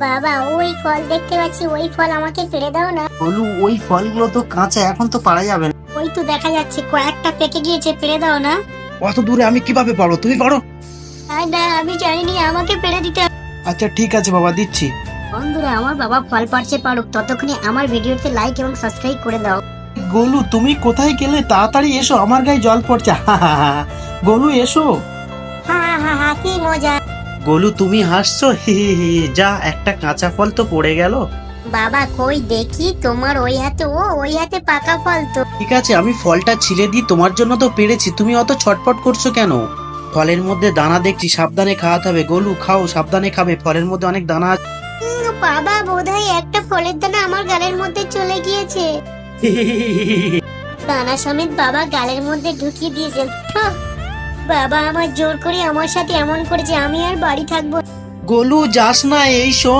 বাবা ওই ফল দেখতে পাচ্ছি, ওই ফল আমাকে পেড়ে দাও না। গোলু ওই ফলগুলো তো কাঁচা, এখন তো পারা যাবে না। ওই তো দেখা যাচ্ছে কয়েকটা পেকে গিয়েছে, পেড়ে দাও না। অত দূরে আমি কিভাবে পারবো, তুমি পারো? আর না, আমি জানিনি, আমাকে পেড়ে দিতে হবে। আচ্ছা ঠিক আছে বাবা, দিচ্ছি। বন্ধুরা, আমার বাবা ফল পাড়ছে পারুক, ততক্ষণে আমার ভিডিওতে লাইক এবং সাবস্ক্রাইব করে দাও। গোলু তুমি কোথায় গেলে? তাড়াতাড়ি এসো, আমার গায়ে জল পড়ছে। হা হা হা। গোলু এসো। হা হা হা, কি মজা। গোলু তুমি হাসছো? হি হি হি। যা, একটা কাঁচা ফল তো পড়ে গেল। বাবা কই দেখি, তোমার ওই হাতে, ওই হাতে পাকা ফল তো। ঠিক আছে, আমি ফলটা ছিলে দিই, তোমার জন্য তো পেরেছি, তুমি অত ছটফট করছো কেন? ফলের মধ্যে দানা দেখছি, সাবধানে খাওয়াতে হবে। গোলু খাও, সাবধানে খাবে, ফলের মধ্যে অনেক দানা আছে। বাবা বোধহয় একটা ফলের দানা আমার গালের মধ্যে চলে গিয়েছে। দানা সমেত বাবা গালের মধ্যে ঢুকিয়ে দিয়েছেন। বাবা আমার জোর করে আমার সাথে এমন করেছে, আমি আর বাড়ি থাকবো না। গোলু যাস না, এই শোন।